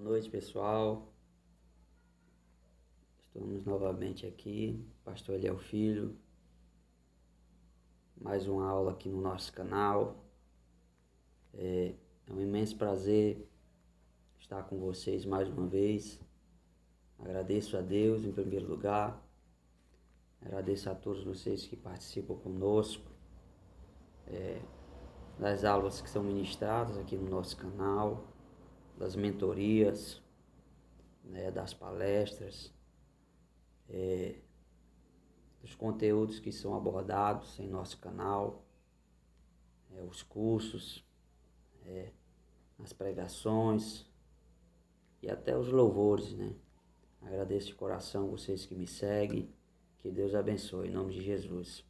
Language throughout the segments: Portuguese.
Boa noite, pessoal. Estamos novamente aqui, Pastor Eliel Filho. Mais uma aula aqui no nosso canal. É um imenso prazer estar com vocês mais uma vez. Agradeço a Deus em primeiro lugar. Agradeço a todos vocês que participam conosco das aulas que são ministradas aqui no nosso canal, das mentorias, das palestras, dos conteúdos que são abordados em nosso canal, os cursos, as pregações e até os louvores, Agradeço de coração vocês que me seguem, que Deus abençoe, em nome de Jesus.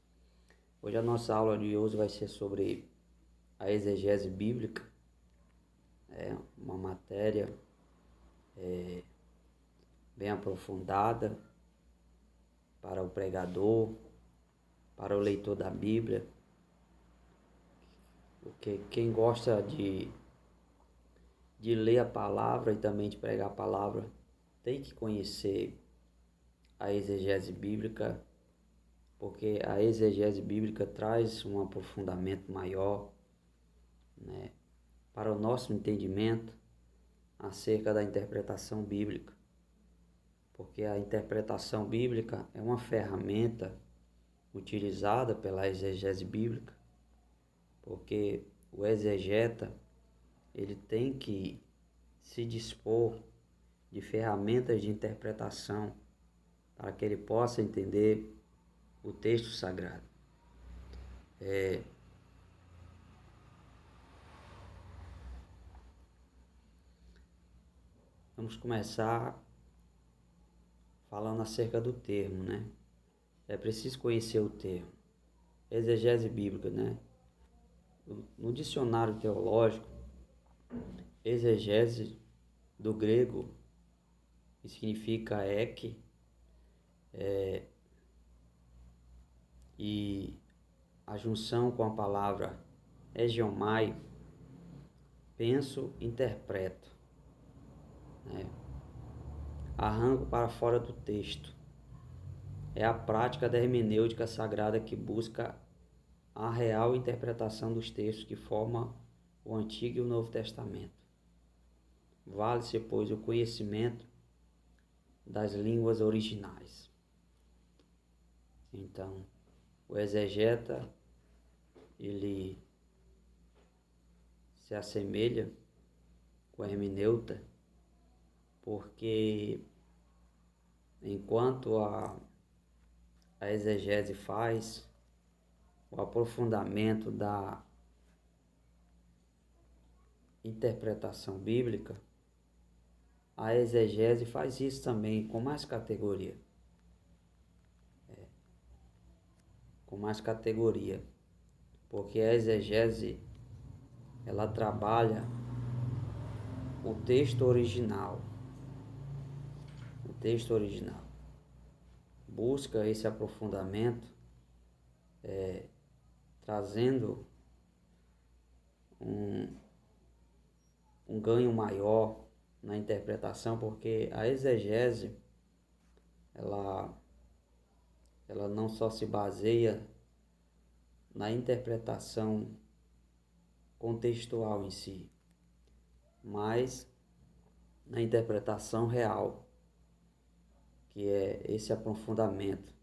Hoje a nossa aula de hoje vai ser sobre a exegese bíblica, uma matéria bem aprofundada para o pregador, para o leitor da Bíblia, porque quem gosta de ler a palavra e também de pregar a palavra tem que conhecer a exegese bíblica, porque a exegese bíblica traz um aprofundamento maior, para o nosso entendimento acerca da interpretação bíblica, porque a interpretação bíblica é uma ferramenta utilizada pela exegese bíblica, porque o exegeta ele tem que se dispor de ferramentas de interpretação para que ele possa entender o texto sagrado. Vamos começar falando acerca do termo, É preciso conhecer o termo. Exegese bíblica, No dicionário teológico, exegese do grego significa e a junção com a palavra egeomai, penso, interpreto, arranco para fora do texto. É a prática da hermenêutica sagrada que busca a real interpretação dos textos que formam o Antigo e o Novo Testamento. Vale-se, pois, o conhecimento das línguas originais. Então, o exegeta, ele se assemelha com a hermeneuta, porque enquanto a exegese faz o aprofundamento da interpretação bíblica, a exegese faz isso também com mais categoria. Porque a exegese, ela trabalha o texto original. Busca esse aprofundamento, trazendo um ganho maior na interpretação, porque a exegese, ela não só se baseia na interpretação contextual em si, mas na interpretação real, que é esse aprofundamento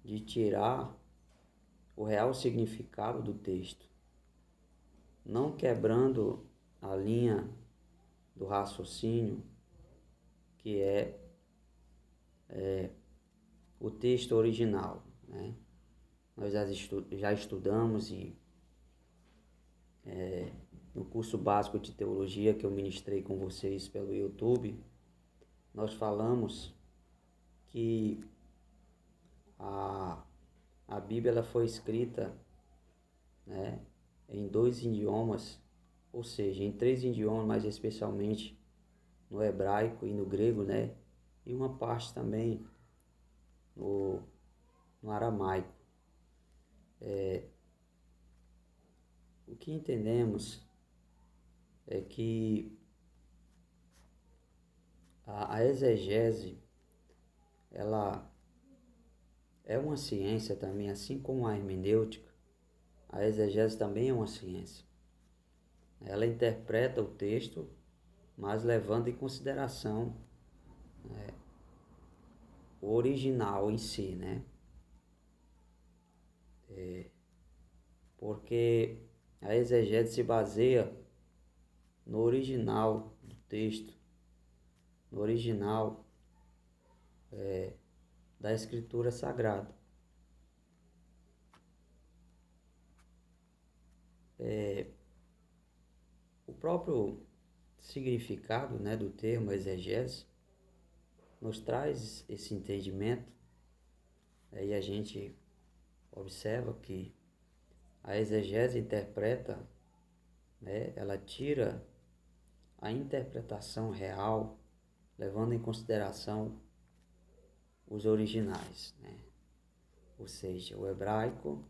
de tirar o real significado do texto, não quebrando a linha do raciocínio, que é o texto original, Nós já estudamos no curso básico de teologia que eu ministrei com vocês pelo YouTube, nós falamos que a Bíblia ela foi escrita, em 2 idiomas, ou seja, em 3 idiomas, mas especialmente no hebraico e no grego, e uma parte também no aramaico. O que entendemos é que A exegese, ela é uma ciência também, assim como a hermenêutica. A exegese também é uma ciência. Ela interpreta o texto, mas levando em consideração, né, o original em si, né? Porque a exegese se baseia no original do texto, no original da Escritura Sagrada. O próprio significado, né, do termo exegese nos traz esse entendimento, e a gente observa que a exegese interpreta, né, ela tira a interpretação real, levando em consideração os originais, né? Ou seja, o hebraico,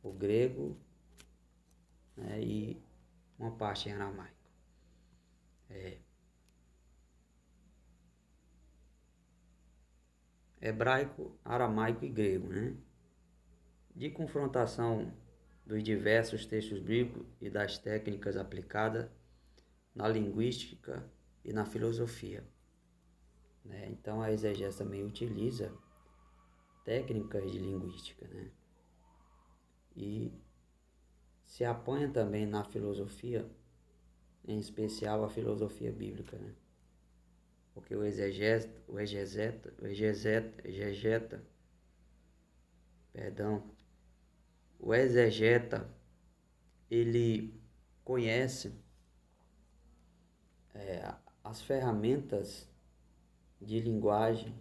o grego, né, e uma parte em aramaico. Hebraico, aramaico e grego, né? De confrontação dos diversos textos bíblicos e das técnicas aplicadas na linguística e na filosofia, né? Então a exegese também utiliza técnicas de linguística, né? E se apanha também na filosofia, em especial a filosofia bíblica, né? Porque o exegeta, ele conhece as ferramentas de linguagem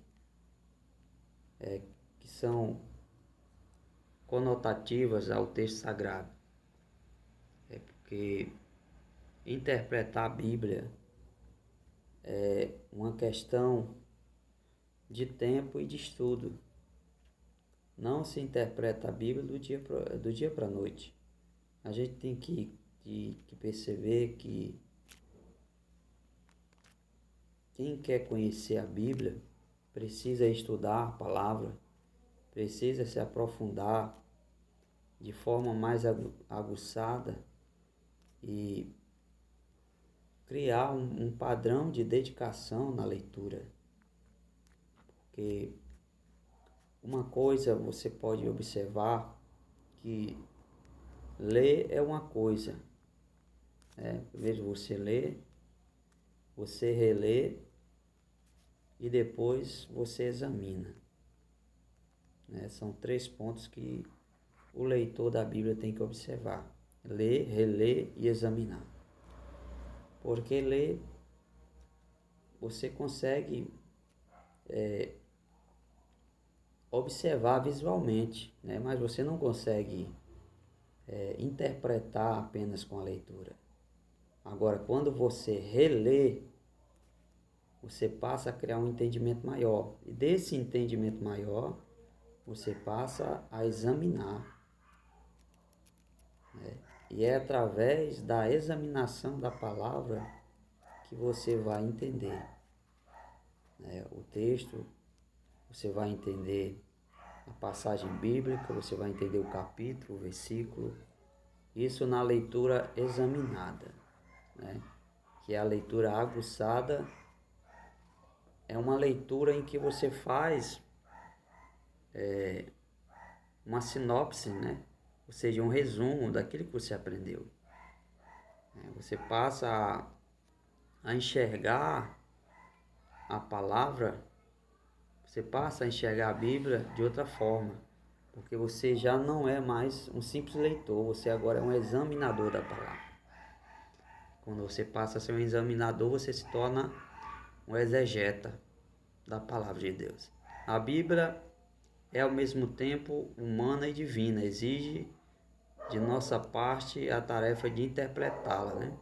que são conotativas ao texto sagrado. Porque interpretar a Bíblia é uma questão de tempo e de estudo. Não se interpreta a Bíblia do dia para a noite. A gente tem que perceber que quem quer conhecer a Bíblia precisa estudar a palavra, precisa se aprofundar de forma mais aguçada e criar um padrão de dedicação na leitura. Porque uma coisa você pode observar, que ler é uma coisa, né? Primeiro você lê, você relê e depois você examina, né? São 3 pontos que o leitor da Bíblia tem que observar: ler, reler e examinar. Porque ler, você consegue observar visualmente, né? Mas você não consegue interpretar apenas com a leitura. Agora, quando você relê, você passa a criar um entendimento maior. E desse entendimento maior, você passa a examinar, né? E é através da examinação da palavra que você vai entender, né, o texto, você vai entender a passagem bíblica, você vai entender o capítulo, o versículo. Isso na leitura examinada, né? Que é a leitura aguçada. É uma leitura em que você faz uma sinopse, né? Ou seja, um resumo daquilo que você aprendeu. Você passa a enxergar a palavra, você passa a enxergar a Bíblia de outra forma, porque você já não é mais um simples leitor, você agora é um examinador da palavra. Quando você passa a ser um examinador, você se torna um exegeta da palavra de Deus. A Bíblia é ao mesmo tempo humana e divina, exige de nossa parte a tarefa de interpretá-la, né?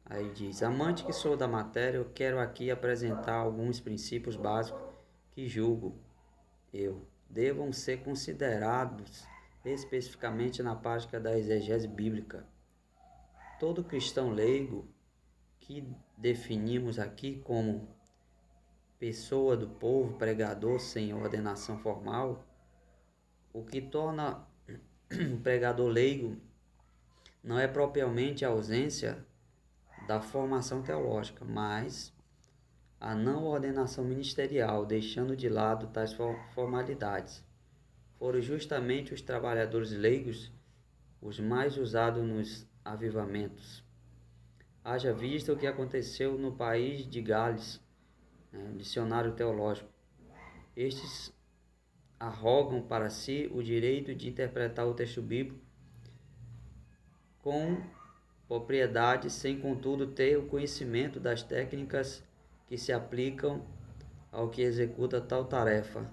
Aí diz: amante que sou da matéria, eu quero aqui apresentar alguns princípios básicos que julgo eu devam ser considerados especificamente na prática da exegese bíblica. Todo cristão leigo, que definimos aqui como pessoa do povo, pregador sem ordenação formal, o que torna o pregador leigo não é propriamente a ausência da formação teológica, mas a não ordenação ministerial, deixando de lado tais formalidades. Foram justamente os trabalhadores leigos os mais usados nos avivamentos. Haja visto o que aconteceu no país de Gales, dicionário teológico. Estes arrogam para si o direito de interpretar o texto bíblico com propriedade, sem contudo ter o conhecimento das técnicas que se aplicam ao que executa tal tarefa,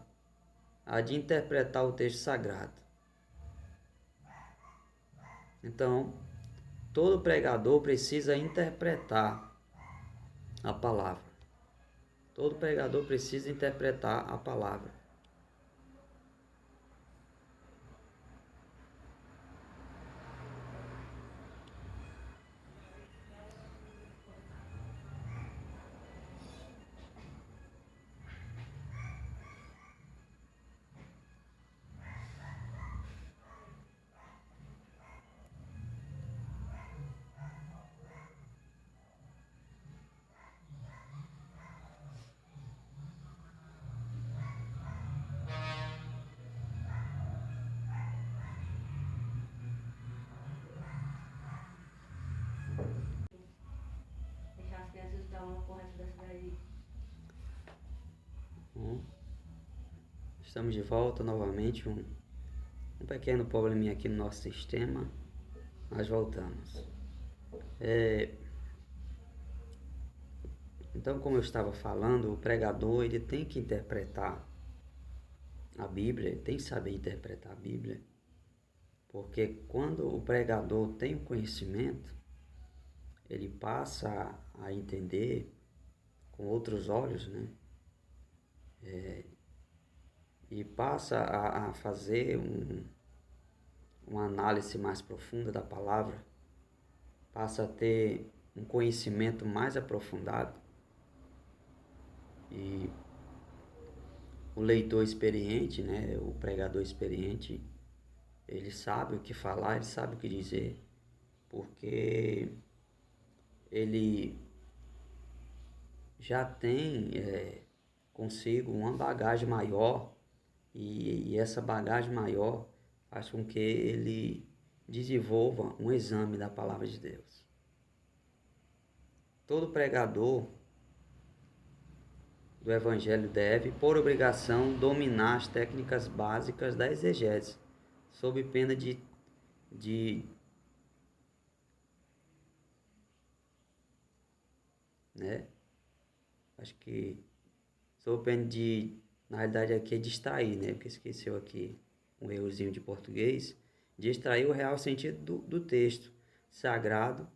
a de interpretar o texto sagrado. Então, todo pregador precisa interpretar a palavra. Todo pregador precisa interpretar a palavra. Deixar as crianças dar uma correta da cidade. Bom, estamos de volta novamente. Um pequeno probleminha aqui no nosso sistema. Nós voltamos. Então, como eu estava falando, o pregador ele tem que interpretar a Bíblia, ele tem que saber interpretar a Bíblia, porque quando o pregador tem o conhecimento, ele passa a entender com outros olhos, né? E passa a fazer uma análise mais profunda da palavra, passa a ter um conhecimento mais aprofundado. E o leitor experiente, né, o pregador experiente, ele sabe o que falar, ele sabe o que dizer, porque ele já tem consigo uma bagagem maior, e essa bagagem maior faz com que ele desenvolva um exame da palavra de Deus. Todo pregador do Evangelho deve, por obrigação, dominar as técnicas básicas da exegese, sob pena de acho que sob pena de, na realidade aqui é distrair, né? Porque esqueceu aqui um errozinho de português, distrair o real sentido do texto sagrado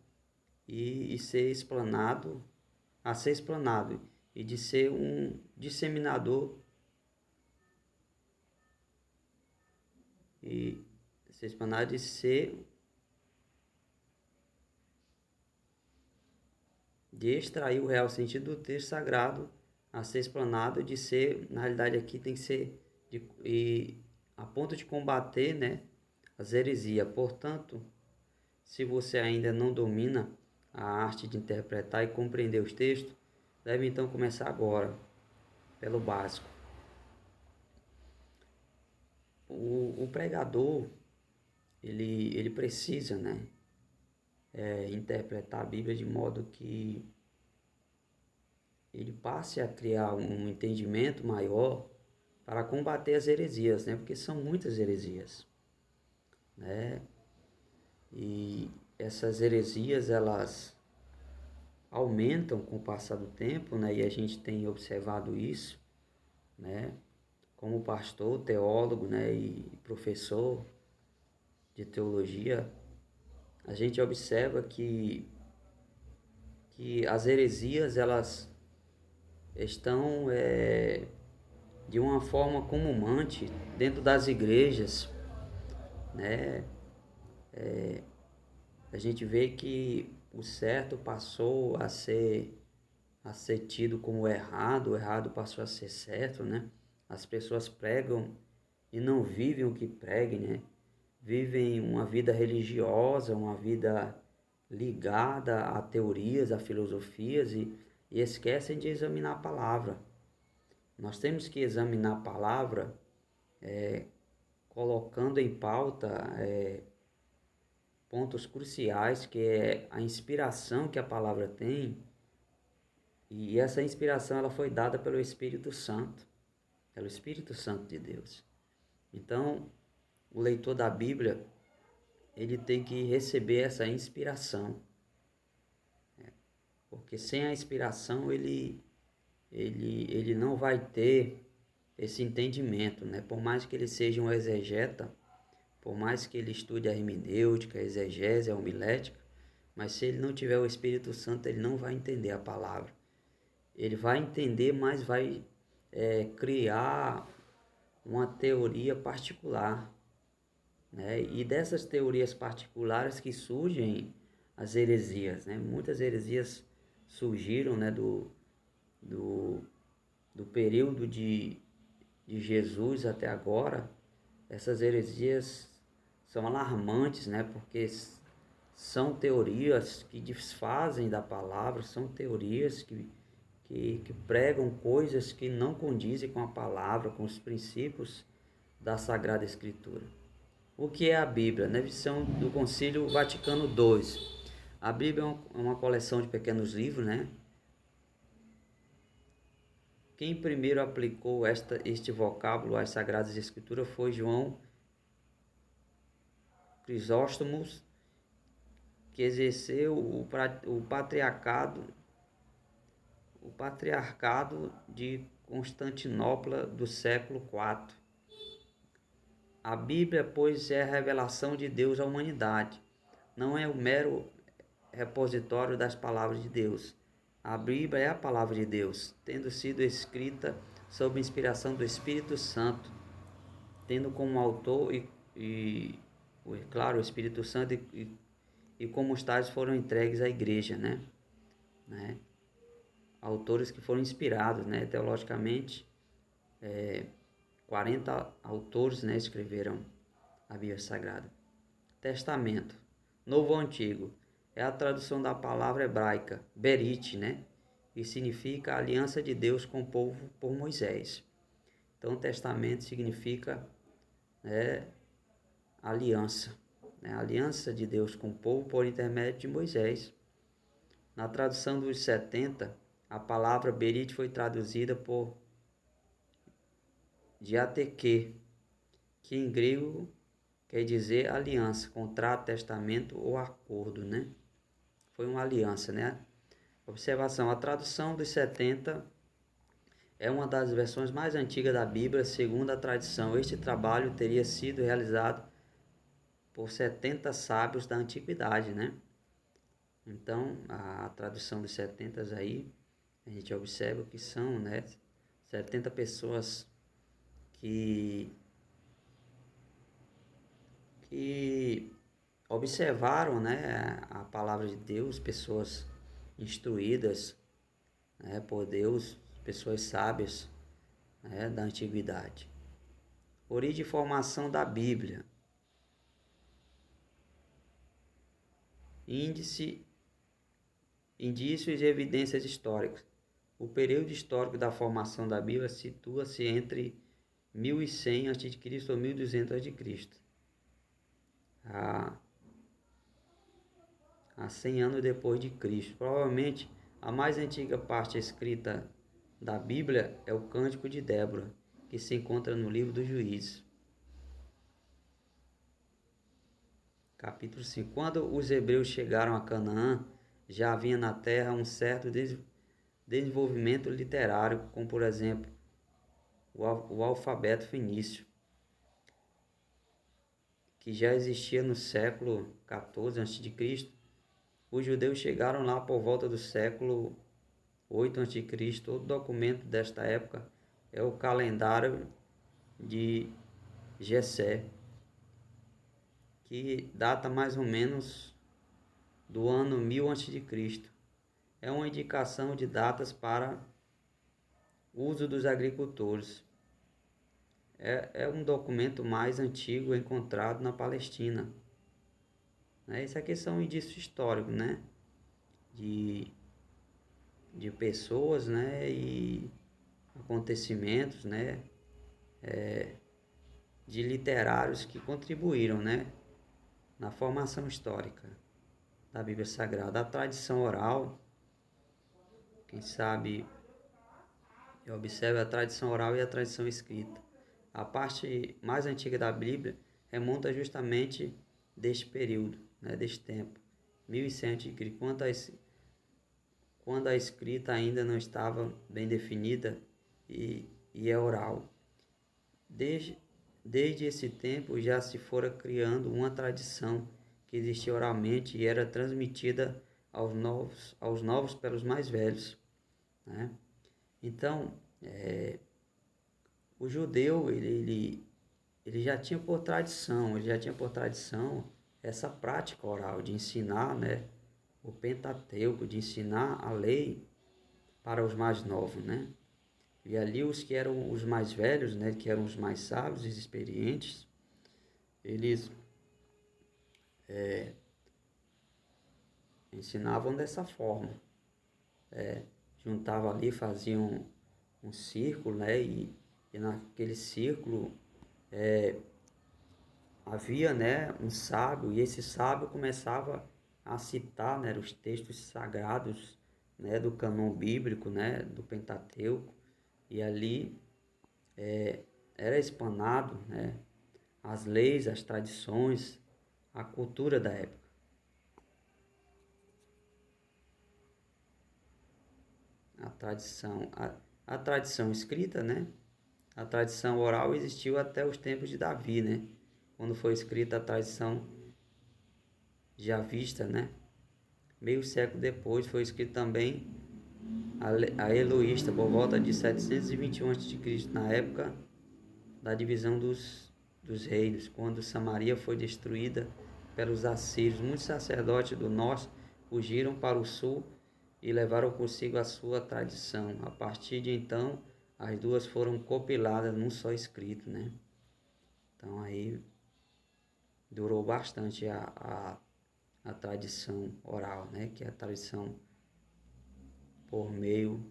e ser explanado, a ser explanado, e de ser um disseminador e ser explanado, de extrair o real sentido do texto sagrado a ser explanado, de ser, na realidade aqui tem que ser a ponto de combater, né, as heresias. Portanto, se você ainda não domina a arte de interpretar e compreender os textos, deve então começar agora, pelo básico. O pregador, ele precisa, né, interpretar a Bíblia de modo que ele passe a criar um entendimento maior para combater as heresias, né, porque são muitas heresias, né, e essas heresias, elas aumentam com o passar do tempo, né, e a gente tem observado isso, né, como pastor, teólogo, né, e professor de teologia, a gente observa que as heresias, elas estão de uma forma comumante dentro das igrejas, né? A gente vê que o certo passou a ser tido como errado, o errado passou a ser certo, né? As pessoas pregam e não vivem o que pregam, né? Vivem uma vida religiosa, uma vida ligada a teorias, a filosofias e esquecem de examinar a palavra. Nós temos que examinar a palavra colocando em pauta pontos cruciais, que é a inspiração que a palavra tem, e essa inspiração ela foi dada pelo Espírito Santo de Deus. Então, o leitor da Bíblia, ele tem que receber essa inspiração, porque sem a inspiração ele não vai ter esse entendimento, né? Por mais que ele seja um exegeta, por mais que ele estude a hermenêutica, a exegese, a homilética, mas se ele não tiver o Espírito Santo, ele não vai entender a palavra. Ele vai entender, mas vai criar uma teoria particular, né? E dessas teorias particulares que surgem as heresias, né? Muitas heresias surgiram, né, do período de Jesus até agora. Essas heresias são alarmantes, né? Porque são teorias que desfazem da palavra, são teorias que pregam coisas que não condizem com a palavra, com os princípios da Sagrada Escritura. O que é a Bíblia? Na visão do Concílio Vaticano II, a Bíblia é uma coleção de pequenos livros, né? Quem primeiro aplicou este vocábulo às Sagradas Escrituras foi João Crisóstomo, que exerceu o patriarcado de Constantinopla do século IV. A Bíblia, pois, é a revelação de Deus à humanidade. Não é o mero repositório das palavras de Deus. A Bíblia é a palavra de Deus, tendo sido escrita sob inspiração do Espírito Santo, tendo como autor claro, o Espírito Santo e como os tais foram entregues à igreja, né? Autores que foram inspirados, né, teologicamente. 40 autores, né, escreveram a Bíblia Sagrada. Testamento, Novo ou Antigo, é a tradução da palavra hebraica, berit, né, que significa aliança de Deus com o povo por Moisés. Então, testamento significa aliança, né, aliança de Deus com o povo por intermédio de Moisés. Na tradução dos 70, a palavra berit foi traduzida por diateque, que em grego quer dizer aliança, contrato, testamento ou acordo, né? Foi uma aliança, né? Observação, a tradução dos 70 é uma das versões mais antigas da Bíblia, segundo a tradição. Este trabalho teria sido realizado por 70 sábios da antiguidade, né? Então, a tradução dos 70 aí, a gente observa que são, né, 70 pessoas que observaram, né, a palavra de Deus, pessoas instruídas, né, por Deus, pessoas sábias, né, da antiguidade. Origem e formação da Bíblia. Indícios e evidências históricas. O período histórico da formação da Bíblia situa-se entre 1100 a.C. ou 1200 a.C. Há 100 anos depois de Cristo. Provavelmente a mais antiga parte escrita da Bíblia é o Cântico de Débora, que se encontra no livro dos Juízes. Capítulo 5. Quando os hebreus chegaram a Canaã, já havia na terra um certo desenvolvimento literário, como por exemplo o alfabeto fenício, que já existia no século XIV a.C. Os judeus chegaram lá por volta do século 8 a.C. Todo documento desta época é o calendário de Gessé. que data mais ou menos do ano 1000 a.C. É uma indicação de datas para uso dos agricultores. É um documento mais antigo encontrado na Palestina. Isso aqui são indícios históricos, né? De pessoas, né? E acontecimentos, né? De literários que contribuíram, né? Na formação histórica da Bíblia Sagrada. A tradição oral, quem sabe observe a tradição oral e a tradição escrita. A parte mais antiga da Bíblia remonta justamente deste período, né, deste tempo, 1100 a.C., quando a escrita ainda não estava bem definida e é oral. Desde esse tempo já se fora criando uma tradição que existia oralmente e era transmitida aos novos pelos mais velhos, né? Então, o judeu, ele já tinha por tradição, essa prática oral de ensinar, né, o Pentateuco, de ensinar a lei para os mais novos, né? E ali os que eram os mais velhos, né, que eram os mais sábios e experientes, eles ensinavam dessa forma. Juntavam ali, faziam um círculo, né, e naquele círculo havia, né, um sábio, e esse sábio começava a citar, né, os textos sagrados, né, do cânon bíblico, né, do Pentateuco, e ali era explanado, né, as leis, as tradições, a cultura da época. A tradição escrita, né, a tradição oral existiu até os tempos de Davi, né, quando foi escrita a tradição já vista, né. Meio século depois foi escrito também a Eloísta, por volta de 721 a.C., na época da divisão dos reinos, quando Samaria foi destruída pelos assírios. Muitos sacerdotes do norte fugiram para o sul e levaram consigo a sua tradição. A partir de então, as duas foram compiladas num só escrito, né? Então aí durou bastante a tradição oral, né? Que é a tradição por meio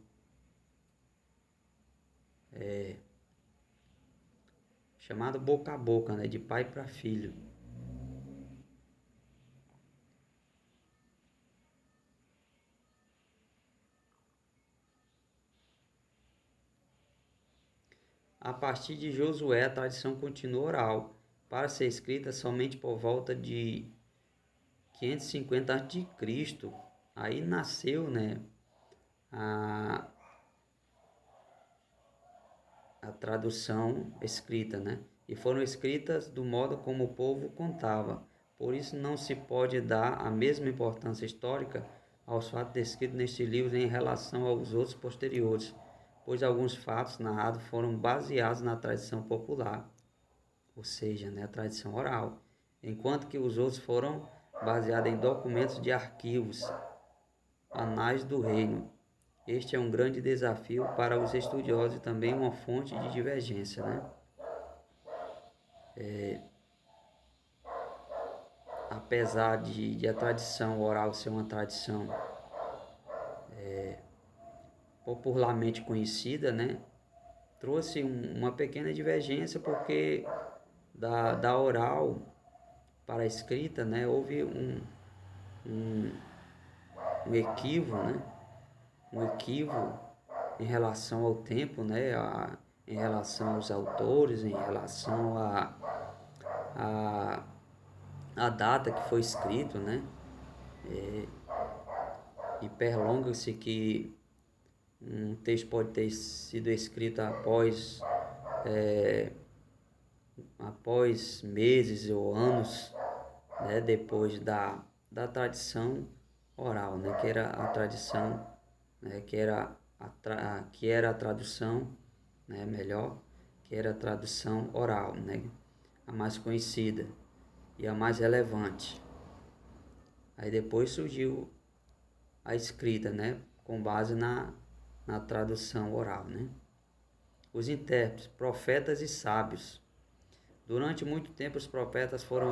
chamado boca a boca, né? De pai para filho. A partir de Josué, a tradição continua oral, para ser escrita somente por volta de 550 a.C. Aí nasceu, né, a tradução escrita, né? E foram escritas do modo como o povo contava. Por isso não se pode dar a mesma importância histórica aos fatos descritos neste livro em relação aos outros posteriores, pois alguns fatos narrados foram baseados na tradição popular, ou seja, né, a tradição oral, enquanto que os outros foram baseados em documentos de arquivos, anais do reino. Este é um grande desafio para os estudiosos e também uma fonte de divergência, né? Apesar de a tradição oral ser uma tradição popularmente conhecida, né? Trouxe uma pequena divergência porque da oral para a escrita, né? Houve um equívoco, né? Um equívoco em relação ao tempo, né? Em relação aos autores, em relação a data que foi escrito, né? E perlonga-se que um texto pode ter sido escrito após meses ou anos, né? Depois da tradição oral, né? Que era a tradição, né? Que era a tradução, né? Melhor, que era a tradução oral, né? A mais conhecida. e a mais relevante. Aí depois surgiu a escrita, né? Com base na tradução oral, né? Os intérpretes, profetas e sábios. Durante muito tempo os profetas foram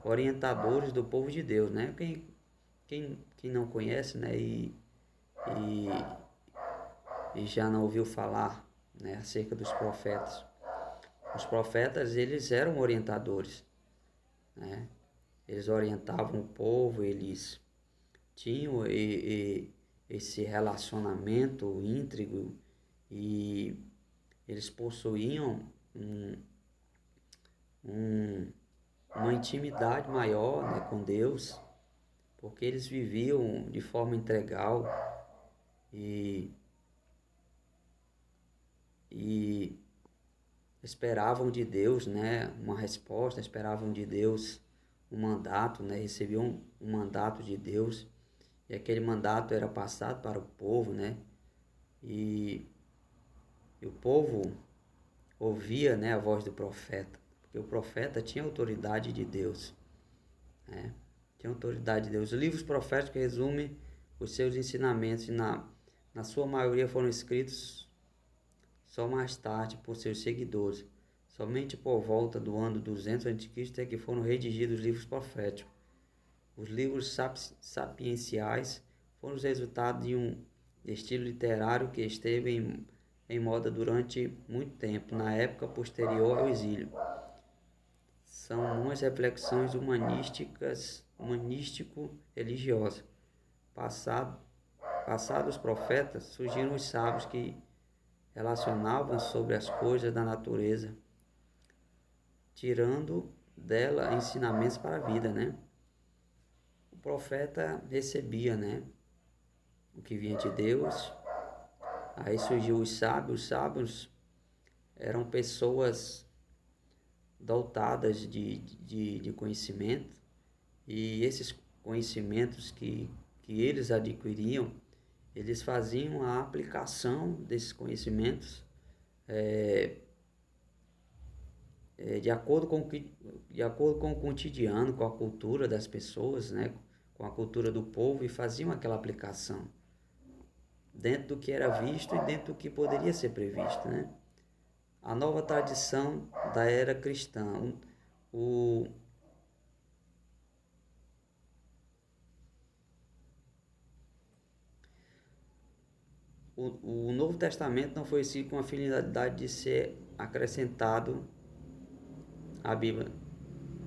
orientadores do povo de Deus, né? Quem não conhece, né? E, e já não ouviu falar, né? Acerca dos profetas. Os profetas, eles eram orientadores, né? Eles orientavam o povo, eles tinham esse relacionamento íntegro e eles possuíam uma intimidade maior, né, com Deus, porque eles viviam de forma integral e esperavam de Deus, né, uma resposta, esperavam de Deus um mandato, né, recebiam um mandato de Deus e aquele mandato era passado para o povo, né, e o povo ouvia, né, a voz do profeta, porque o profeta tinha autoridade de Deus, né, tinha autoridade de Deus. Os livros proféticos resumem os seus ensinamentos e na sua maioria foram escritos só mais tarde por seus seguidores. Somente por volta do ano 200 a.C. é que foram redigidos os livros proféticos. Os livros sapienciais foram os resultados de um estilo literário que esteve em moda durante muito tempo, na época posterior ao exílio. São umas reflexões humanístico-religiosas. Passados os profetas, surgiram os sábios que relacionavam sobre as coisas da natureza, tirando dela ensinamentos para a vida, né? O profeta recebia, né, o que vinha de Deus. Aí surgiu os sábios eram pessoas dotadas de conhecimento, e esses conhecimentos que eles adquiriam, eles faziam a aplicação desses conhecimentos de acordo com o cotidiano, com a cultura das pessoas, né, com a cultura do povo, e faziam aquela aplicação dentro do que era visto e dentro do que poderia ser previsto, né? A nova tradição da era cristã. O Novo Testamento não foi escrito com a finalidade de ser acrescentado à Bíblia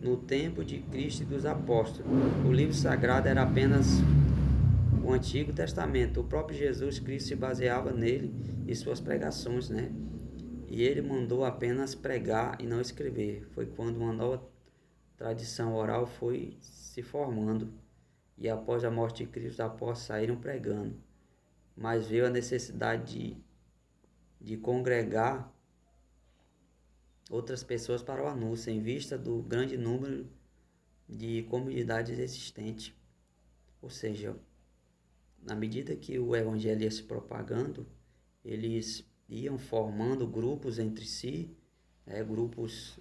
no tempo de Cristo e dos apóstolos. O livro sagrado era apenas o Antigo Testamento. O próprio Jesus Cristo se baseava nele e suas pregações, né? E ele mandou apenas pregar e não escrever. Foi quando uma nova tradição oral foi se formando, e após a morte de Cristo, os apóstolos saíram pregando. Mas veio a necessidade de congregar outras pessoas para o anúncio, em vista do grande número de comunidades existentes. Ou seja, na medida que o evangelho ia se propagando, eles iam formando grupos entre si, grupos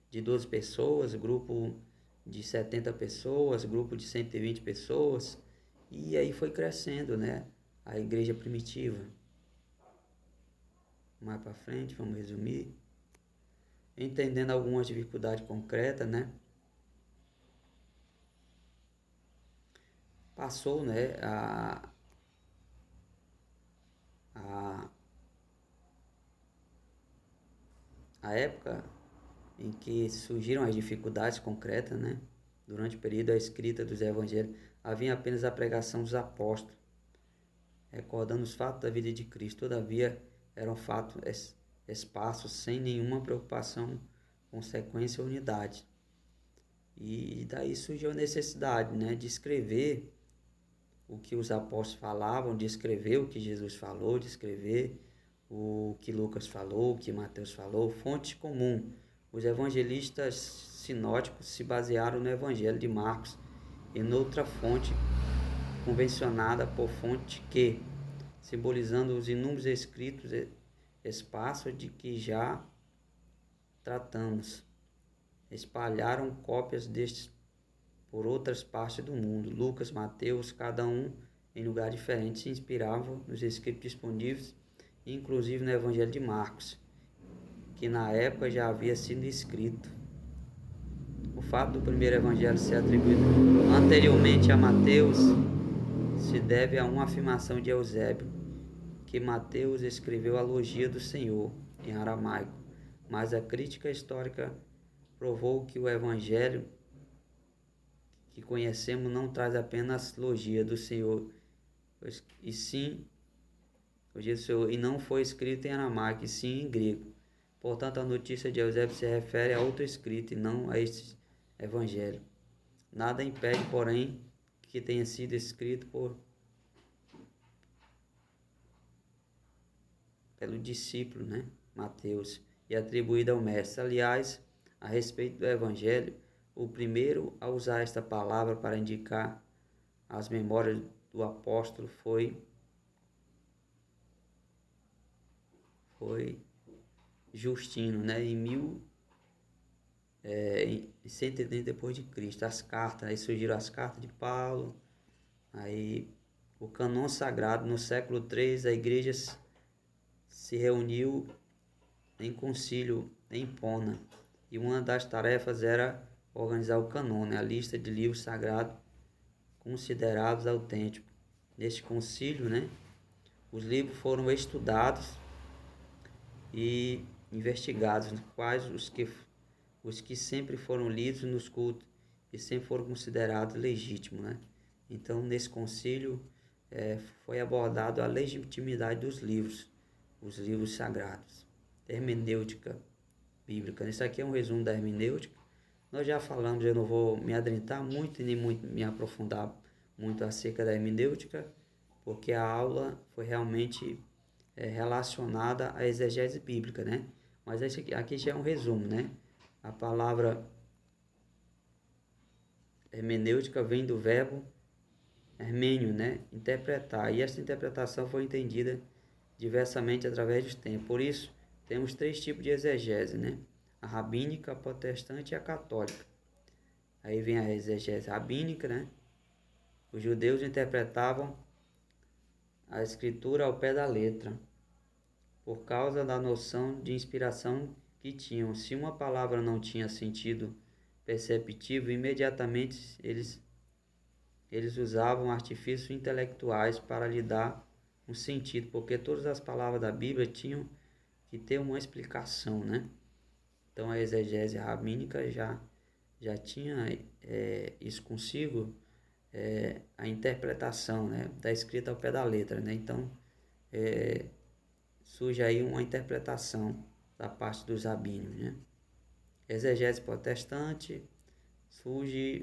de 12 pessoas, grupo de 70 pessoas, grupo de 120 pessoas, e aí foi crescendo, né, a igreja primitiva. Mais para frente, vamos resumir. Entendendo algumas dificuldades concretas, né, passou, né, a época em que surgiram as dificuldades concretas, né? Durante o período da escrita dos evangelhos, havia apenas a pregação dos apóstolos, recordando os fatos da vida de Cristo. Todavia, eram fatos esparsos, sem nenhuma preocupação, consequência ou unidade. E daí surgiu a necessidade, né, de escrever o que os apóstolos falavam, de escrever o que Jesus falou, de escrever o que Lucas falou, o que Mateus falou, fonte comum. Os evangelistas sinóticos se basearam no Evangelho de Marcos e noutra fonte convencionada por fonte que, simbolizando os inúmeros escritos espaços de que já tratamos. espalharam cópias destes por outras partes do mundo. Lucas, Mateus, cada um em lugar diferente, se inspiravam nos escritos disponíveis, inclusive no Evangelho de Marcos, que na época já havia sido escrito. O fato do primeiro evangelho ser atribuído anteriormente a Mateus se deve a uma afirmação de Eusébio, que Mateus escreveu a logia do Senhor em aramaico, mas a crítica histórica provou que o evangelho que conhecemos não traz apenas logia do Senhor, e sim logia do Senhor, e não foi escrito em aramaico, e sim em grego. Portanto, a notícia de Eusébio se refere a outro escrito e não a este evangelho. Nada impede, porém, que tenha sido escrito pelo discípulo, Mateus, e atribuído ao mestre. Aliás, a respeito do evangelho, o primeiro a usar esta palavra para indicar as memórias do apóstolo foi Justino, em 130 depois de Cristo. As cartas, aí surgiram as cartas de Paulo, aí o cânon sagrado no século III, a igreja se reuniu em concílio em Pona, e uma das tarefas era organizar o cânon, a lista de livros sagrados considerados autênticos. Neste concílio, os livros foram estudados e investigados, quais os que sempre foram lidos nos cultos e sempre foram considerados legítimos. Então, nesse concílio, foi abordado a legitimidade dos livros, os livros sagrados. Hermenêutica bíblica. Isso aqui é um resumo da hermenêutica. Nós já falamos, eu não vou me adentrar muito, nem muito me aprofundar muito acerca da hermenêutica, porque a aula foi realmente relacionada à exegese bíblica, Mas aqui já é um resumo, A palavra hermenêutica vem do verbo hermênio, interpretar. E essa interpretação foi entendida diversamente através dos tempos. Por isso, temos 3 tipos de exegese, A rabínica, a protestante e a católica. Aí vem a exegese rabínica, Os judeus interpretavam a escritura ao pé da letra, por causa da noção de inspiração que tinham. Se uma palavra não tinha sentido perceptível, imediatamente eles usavam artifícios intelectuais para lhe dar um sentido, porque todas as palavras da Bíblia tinham que ter uma explicação, Então a exegese rabínica já tinha isso consigo, a interpretação, da escrita ao pé da letra, Então surge aí uma interpretação da parte dos rabínicos, Exegese protestante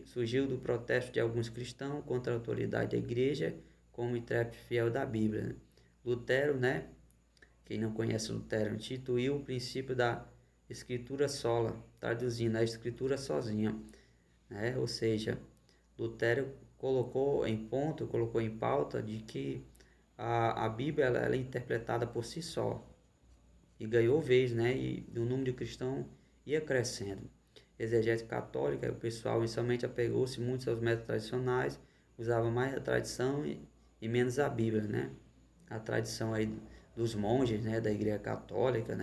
surgiu do protesto de alguns cristãos contra a autoridade da igreja como intérprete fiel da Bíblia. Lutero, quem não conhece Lutero, instituiu o princípio da escritura sola, traduzindo a escritura sozinha, Ou seja, Lutero colocou em pauta de que a Bíblia ela é interpretada por si só, e ganhou vez, e o número de cristãos ia crescendo. Exegese católica, o pessoal inicialmente apegou-se muito aos métodos tradicionais, usava mais a tradição e menos a Bíblia, A tradição aí dos monges, da Igreja Católica,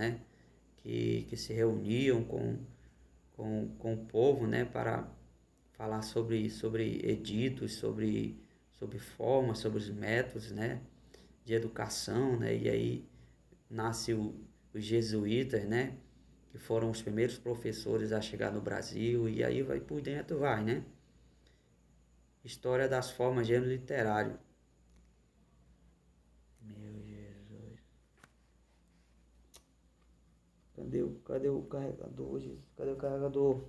que se reuniam com o povo, para falar sobre editos, sobre formas, sobre os métodos, de educação, e aí nasce os jesuítas, que foram os primeiros professores a chegar no Brasil, e aí vai por dentro, História das formas de gênero literário. Meu Jesus. Cadê o carregador, Jesus? Cadê o carregador?